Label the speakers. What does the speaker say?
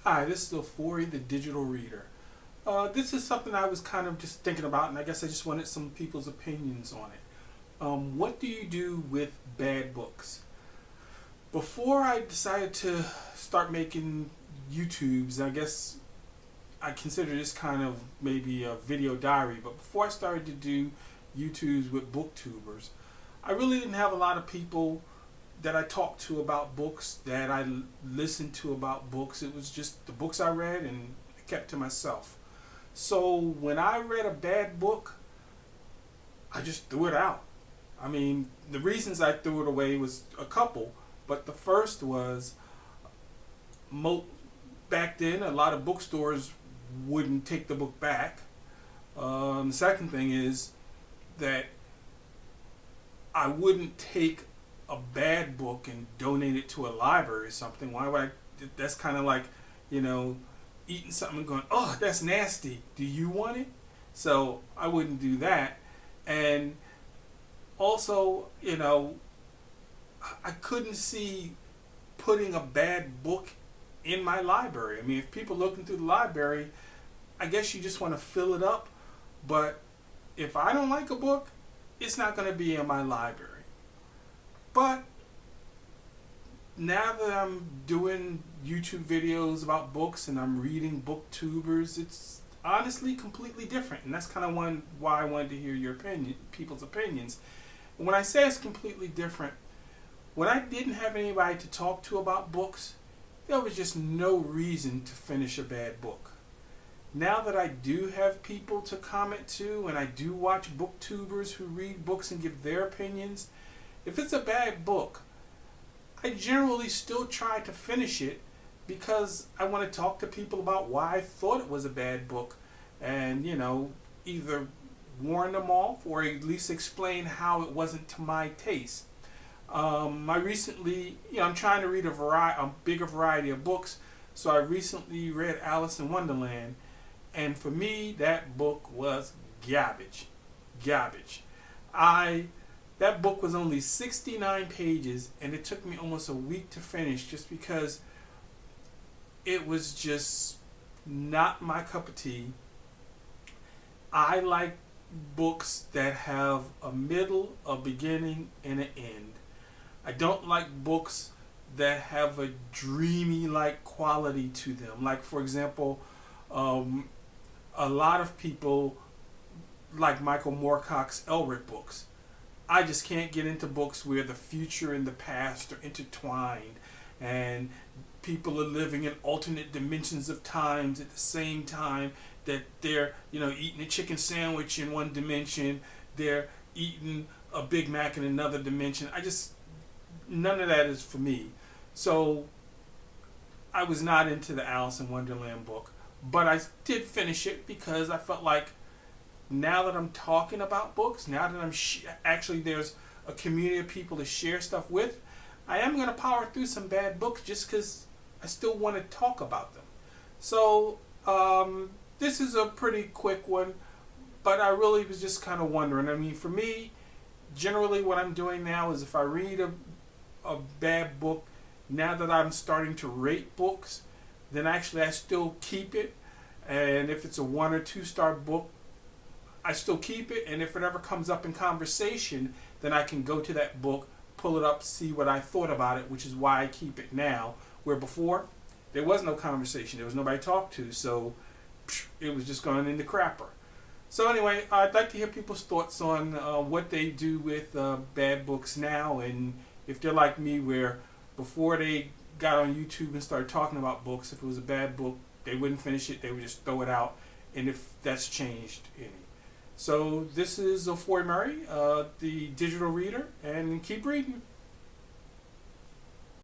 Speaker 1: Hi, this is Ofori, the digital reader. This is something I was kind of just thinking about, and I guess I just wanted some people's opinions on it. What do you do with bad books? Before I decided to start making YouTubes, I guess I consider this kind of maybe a video diary, but before I started to do YouTubes with booktubers, I really didn't have a lot of people that I talked to about books, that I listened to about books. It was just the books I read and I kept to myself. So when I read a bad book, I just threw it out. I mean, the reasons I threw it away was a couple, but the first was mo- back then a lot of bookstores wouldn't take the book back. The second thing is that I wouldn't take a bad book and donate it to a library or something. Why would I? That's kind of like, you know, eating something and going, oh, that's nasty. Do you want it? So I wouldn't do that. And also, I couldn't see putting a bad book in my library. I mean, if people looking through the library, I guess you just want to fill it up. But if I don't like a book, it's not going to be in my library. But now that I'm doing YouTube videos about books and I'm reading booktubers, it's honestly completely different. And that's kind of why I wanted to hear your opinion, people's opinions. And when I say it's completely different, when I didn't have anybody to talk to about books, there was just no reason to finish a bad book. Now that I do have people to comment to and I do watch booktubers who read books and give their opinions, if it's a bad book, I generally still try to finish it because I want to talk to people about why I thought it was a bad book and, either warn them off or at least explain how it wasn't to my taste. I recently, I'm trying to read a bigger variety of books, so I recently read Alice in Wonderland, and for me, that book was garbage. Garbage. That book was only 69 pages, and it took me almost a week to finish just because it was just not my cup of tea. I like books that have a middle, a beginning, and an end. I don't like books that have a dreamy like quality to them. Like, for example, a lot of people like Michael Moorcock's Elric books. I just can't get into books where the future and the past are intertwined and people are living in alternate dimensions of times at the same time that they're, eating a chicken sandwich in one dimension, they're eating a Big Mac in another dimension. None of that is for me. So I was not into the Alice in Wonderland book, but I did finish it because I felt like now that I'm talking about books, now that I'm actually there's a community of people to share stuff with, I am going to power through some bad books just because I still want to talk about them. So this is a pretty quick one, but I really was just kind of wondering. I mean, for me, generally what I'm doing now is if I read a bad book, now that I'm starting to rate books, then actually I still keep it. And if it's a 1 or 2 star book, I still keep it, and if it ever comes up in conversation, then I can go to that book, pull it up, see what I thought about it, which is why I keep it now. Where before, there was no conversation, there was nobody to talk to, so it was just going in the crapper. So anyway, I'd like to hear people's thoughts on what they do with bad books now, and if they're like me, where before they got on YouTube and started talking about books, if it was a bad book, they wouldn't finish it, they would just throw it out, and if that's changed any. So this is Ofori Murray, the digital reader, and keep reading.